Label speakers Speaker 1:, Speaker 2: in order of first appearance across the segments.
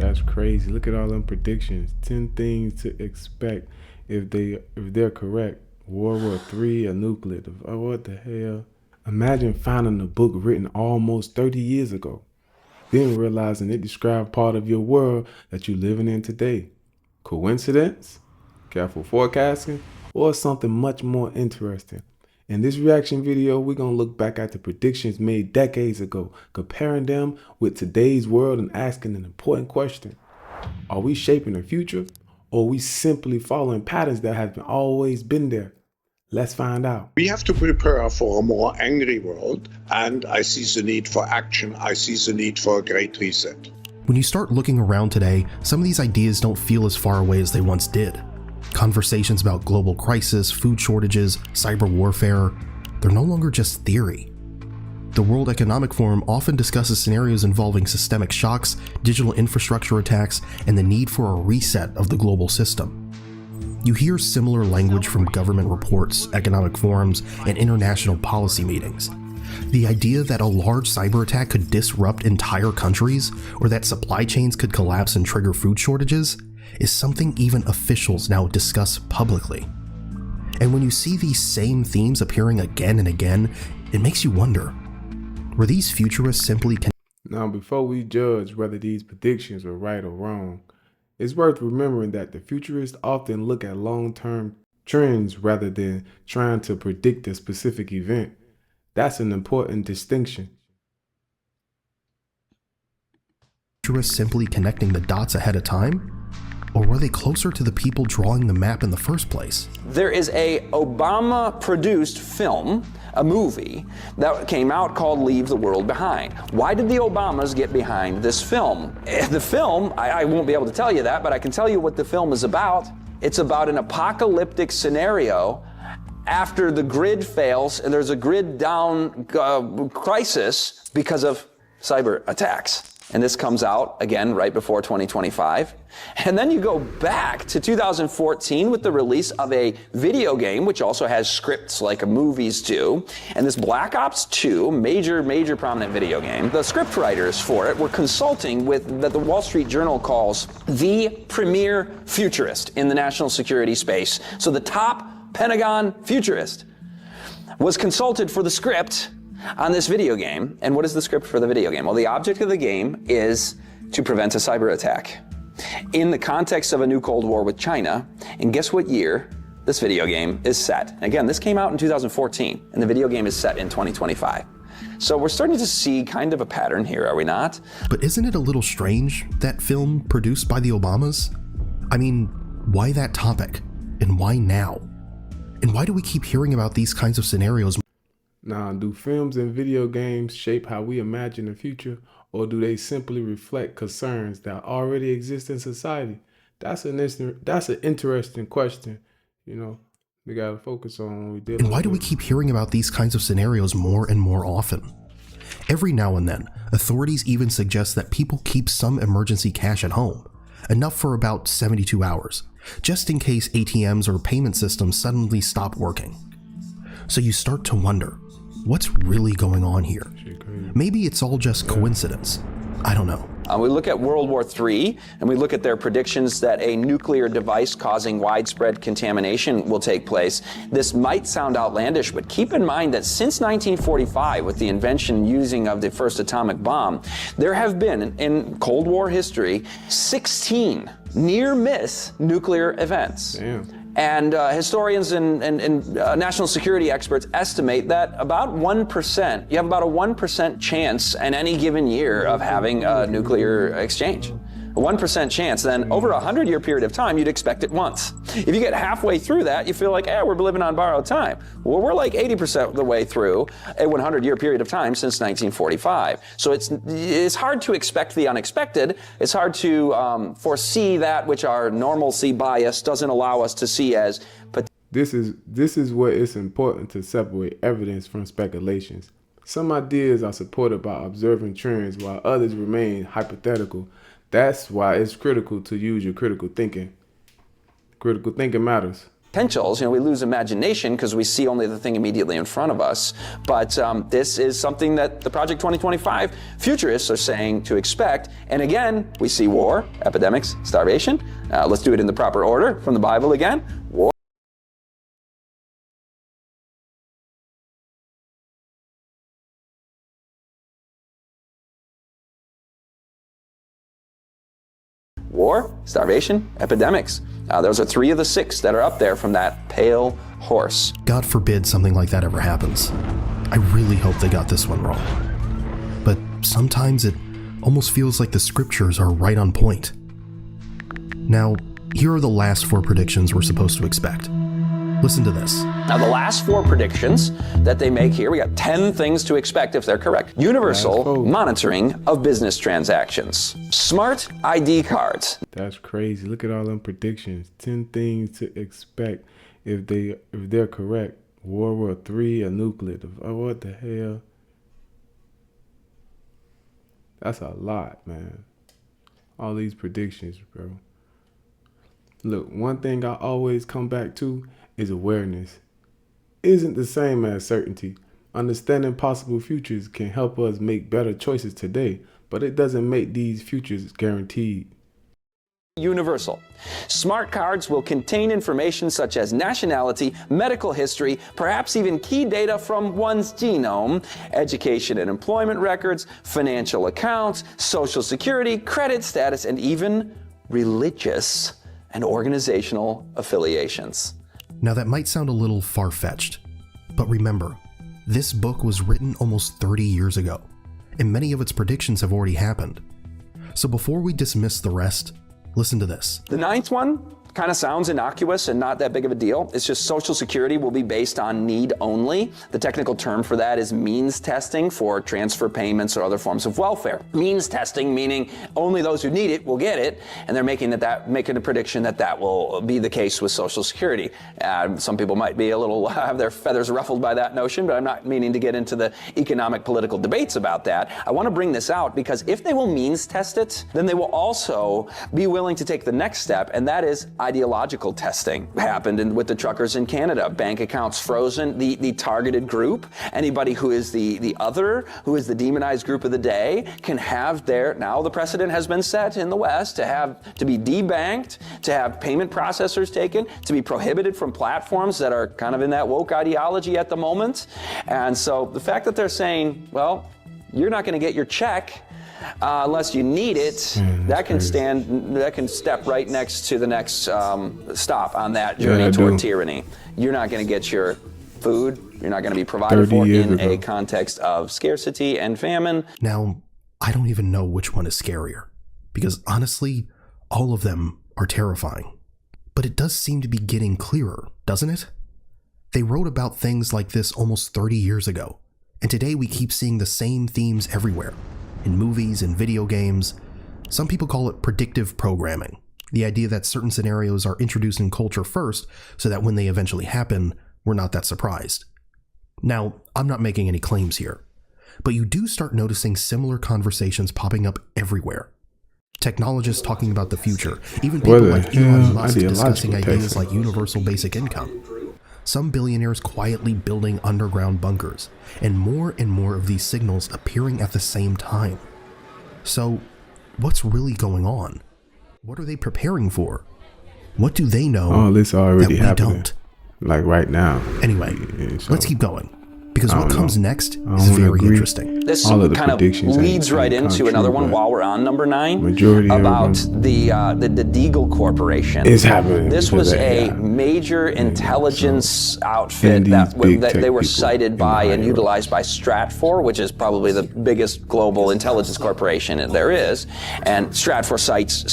Speaker 1: That's crazy. Look at all them predictions. 10 things to expect if they're correct. World War III, a nuclear device. Oh, what the hell? Imagine finding a book written almost 30 years ago, then realizing it described part of your world that you're living in today. Coincidence? Careful forecasting? Or something much more interesting? In this reaction video, we're going to look back at the predictions made decades ago, comparing them with today's world and asking an important question. Are we shaping the future, or are we simply following patterns that have always been there? Let's find out.
Speaker 2: We have to prepare for a more angry world, and I see the need for action. I see the need for a great reset.
Speaker 3: When you start looking around today, some of these ideas don't feel as far away as they once did. Conversations about global crisis, food shortages, cyber warfare, they're no longer just theory. The World Economic Forum often discusses scenarios involving systemic shocks, digital infrastructure attacks, and the need for a reset of the global system. You hear similar language from government reports, economic forums, and international policy meetings. The idea that a large cyber attack could disrupt entire countries, or that supply chains could collapse and trigger food shortages, is something even officials now discuss publicly. And when you see these same themes appearing again and again, it makes you wonder, were these futurists simply...
Speaker 1: Now, before we judge whether these predictions were right or wrong, it's worth remembering that the futurists often look at long-term trends rather than trying to predict a specific event. That's an important distinction.
Speaker 3: Futurists simply connecting the dots ahead of time? Or were they closer to the people drawing the map in the first place?
Speaker 4: There is a Obama-produced film, a movie, that came out called Leave the World Behind. Why did the Obamas get behind this film? The film, I won't be able to tell you that, but I can tell you what the film is about. It's about an apocalyptic scenario after the grid fails and there's a grid down crisis because of cyber attacks. And this comes out, again, right before 2025. And then you go back to 2014 with the release of a video game, which also has scripts like movies do. And this Black Ops 2, major prominent video game, the script writers for it were consulting with that the Wall Street Journal calls the premier futurist in the national security space. So the top Pentagon futurist was consulted for the script on this video game. And what is the script for the video game? Well, the object of the game is to prevent a cyber attack in the context of a new Cold War with China. And guess what year this video game is set? Again, this came out in 2014, and the video game is set in 2025. So we're starting to see kind of a pattern here, are we not?
Speaker 3: But isn't it a little strange, that film produced by the Obamas? I mean, why that topic? And why now? And why do we keep hearing about these kinds of scenarios?
Speaker 1: Now, do films and video games shape how we imagine the future, or do they simply reflect concerns that already exist in society? That's an interesting question. You know, we gotta focus on when we deal.
Speaker 3: And why do we keep hearing about these kinds of scenarios more and more often? Every now and then, authorities even suggest that people keep some emergency cash at home, enough for about 72 hours, just in case ATMs or payment systems suddenly stop working. So you start to wonder, what's really going on here? Maybe it's all just coincidence. I don't know.
Speaker 4: We look at World War III, and we look at their predictions that a nuclear device causing widespread contamination will take place. This might sound outlandish, but keep in mind that since 1945, with the invention using of the first atomic bomb, there have been, in Cold War history, 16 near-miss nuclear events.
Speaker 1: Damn.
Speaker 4: And historians and national security experts estimate that about 1%, you have about a 1% chance in any given year of having a nuclear exchange. A 1% chance, then over a 100-year period of time, you'd expect it once. If you get halfway through that, you feel like, we're living on borrowed time. Well, we're like 80% of the way through a 100-year period of time since 1945. So it's hard to expect the unexpected. It's hard to foresee that which our normalcy bias doesn't allow us to see as.
Speaker 1: This is where it's important to separate evidence from speculations. Some ideas are supported by observing trends, while others remain hypothetical. That's why it's critical to use your critical thinking. Critical thinking matters.
Speaker 4: potentials. We lose imagination because we see only the thing immediately in front of us. But this is something that the Project 2025 futurists are saying to expect. And again, we see war, epidemics, starvation. Let's do it in the proper order from the Bible again. War. War, starvation, epidemics. Those are 3 of the 6 that are up there from that pale horse.
Speaker 3: God forbid something like that ever happens. I really hope they got this one wrong. But sometimes it almost feels like the scriptures are right on point. Now, here are the last 4 predictions we're supposed to expect. Listen to this.
Speaker 4: Now, the last 4 predictions that they make here, we got 10 things to expect if they're correct. Universal monitoring of business transactions. Smart ID cards.
Speaker 1: That's crazy. Look at all them predictions. 10 things to expect if they're correct. World War III, a nuclear. Oh, what the hell? That's a lot, man. All these predictions, bro. Look, one thing I always come back to is awareness. Isn't the same as certainty. Understanding possible futures can help us make better choices today, but it doesn't make these futures guaranteed.
Speaker 4: Universal. Smart cards will contain information such as nationality, medical history, perhaps even key data from one's genome, education and employment records, financial accounts, social security, credit status, and even religious and organizational affiliations.
Speaker 3: Now that might sound a little far-fetched, but remember, this book was written almost 30 years ago, and many of its predictions have already happened. So before we dismiss the rest, listen to this.
Speaker 4: The 9th one kind of sounds innocuous and not that big of a deal. It's just Social Security will be based on need only. The technical term for that is means testing for transfer payments or other forms of welfare. Means testing meaning only those who need it will get it, and they're making a prediction that will be the case with Social Security. Some people might be a little have their feathers ruffled by that notion, but I'm not meaning to get into the economic political debates about that. I want to bring this out because if they will means test it, then they will also be willing to take the next step, and that is ideological testing. Happened with the truckers in Canada. Bank accounts frozen. The targeted group, anybody who is the other, who is the demonized group of the day, can have now the precedent has been set in the West to be debanked, to have payment processors taken, to be prohibited from platforms that are kind of in that woke ideology at the moment. And so the fact that they're saying, well, you're not going to get your check unless you need it, that can step right next to the next stop on that journey toward tyranny. You're not going to get your food. You're not going to be provided for in a context of scarcity and famine.
Speaker 3: Now, I don't even know which one is scarier, because honestly, all of them are terrifying. But it does seem to be getting clearer, doesn't it? They wrote about things like this almost 30 years ago, and today we keep seeing the same themes everywhere. In movies and video games. Some people call it predictive programming, the idea that certain scenarios are introduced in culture first so that when they eventually happen, we're not that surprised. Now, I'm not making any claims here, but you do start noticing similar conversations popping up everywhere. Technologists talking about the future, even people like Elon Musk discussing ideas like universal basic income. Some billionaires quietly building underground bunkers, and more of these signals appearing at the same time. So, what's really going on? What are they preparing for? What do they know
Speaker 1: all this already
Speaker 3: that we
Speaker 1: happening,
Speaker 3: don't?
Speaker 1: like right now?
Speaker 3: Anyway,
Speaker 1: so,
Speaker 3: let's keep going, because what comes next is very interesting.
Speaker 4: This kind of leads right into another one while we're on number 9 about the Deagle Corporation.
Speaker 1: It's happening.
Speaker 4: This was a major intelligence outfit that they were cited by and utilized by Stratfor, which is probably the biggest global intelligence corporation there is. And Stratfor cites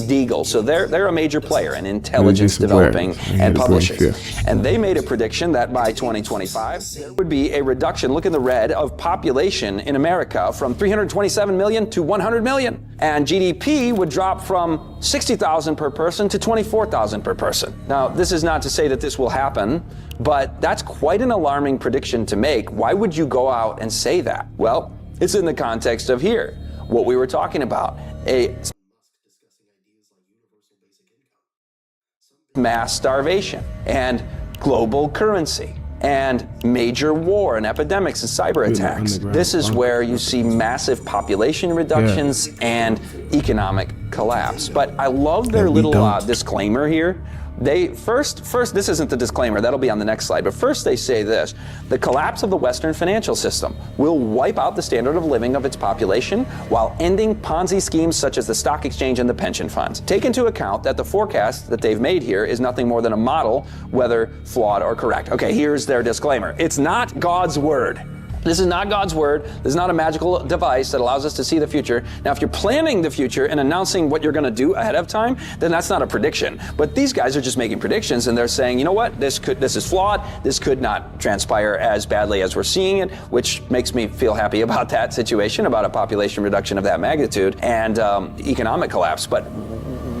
Speaker 4: Deagle, so they're a major player in intelligence developing and publishing. And they made a prediction that by 2025 there would be a reduction, look in the red, of population in America from 327 million to 100 million. And GDP would drop from 60,000 per person to 24,000 per person. Now, this is not to say that this will happen, but that's quite an alarming prediction to make. Why would you go out and say that? Well, it's in the context of here, what we were talking about. mass starvation and global currency and major war and epidemics and cyber attacks. This is where you see massive population reductions and economic collapse. But I love their little disclaimer here. They first, this isn't the disclaimer, that'll be on the next slide, but first they say this: the collapse of the Western financial system will wipe out the standard of living of its population while ending Ponzi schemes such as the stock exchange and the pension funds. Take into account that the forecast that they've made here is nothing more than a model, whether flawed or correct. Okay, here's their disclaimer. It's not God's word. This is not God's word. This is not a magical device that allows us to see the future. Now, if you're planning the future and announcing what you're going to do ahead of time, then that's not a prediction. But these guys are just making predictions, and they're saying, you know what, this is flawed. This could not transpire as badly as we're seeing it, which makes me feel happy about that situation, about a population reduction of that magnitude and economic collapse. But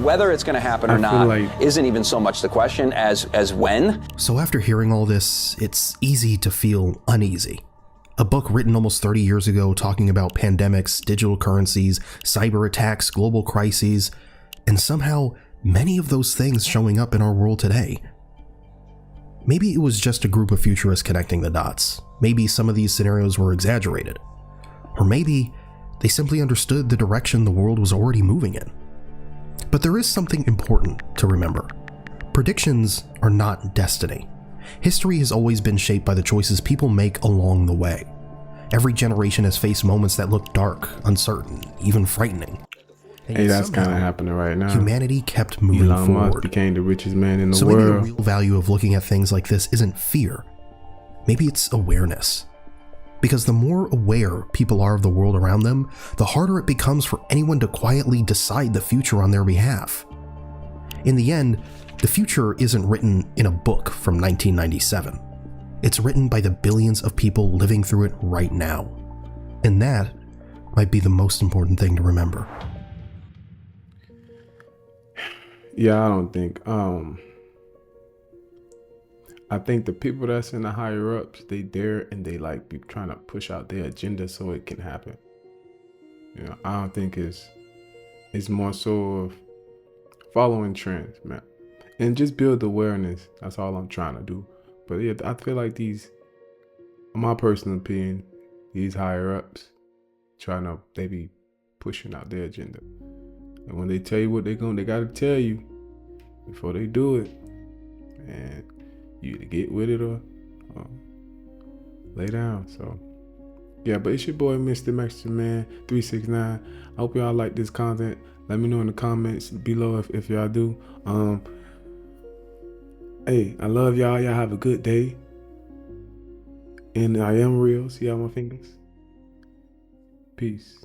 Speaker 4: whether it's going to happen or not isn't even so much the question as when.
Speaker 3: So after hearing all this, it's easy to feel uneasy. A book written almost 30 years ago talking about pandemics, digital currencies, cyber attacks, global crises, and somehow many of those things showing up in our world today. Maybe it was just a group of futurists connecting the dots. Maybe some of these scenarios were exaggerated. Or maybe they simply understood the direction the world was already moving in. But there is something important to remember. Predictions are not destiny. History has always been shaped by the choices people make along the way. Every generation has faced moments that look dark, uncertain, even frightening.
Speaker 1: Hey, that's kind of happening right now.
Speaker 3: Humanity kept moving
Speaker 1: Elon
Speaker 3: forward.
Speaker 1: Musk became the richest man in the
Speaker 3: so
Speaker 1: world.
Speaker 3: maybe the real value of looking at things like this isn't fear. Maybe it's awareness. Because the more aware people are of the world around them, the harder it becomes for anyone to quietly decide the future on their behalf. In the end, the future isn't written in a book from 1997. It's written by the billions of people living through it right now. And that might be the most important thing to remember.
Speaker 1: Yeah, I don't think. I think the people that's in the higher ups, they dare and they like be trying to push out their agenda so it can happen. You know, I don't think it's more so of following trends, man. And just build awareness. That's all I'm trying to do. But yeah, I feel like in my personal opinion, these higher ups they be pushing out their agenda. And when they tell you what they gotta tell you before they do it. And you either get with it or lay down. So yeah, but it's your boy Mr. Mexican Man 369. I hope y'all like this content. Let me know in the comments below if y'all do. Hey, I love y'all. Y'all have a good day. And I am real. See all my fingers? Peace.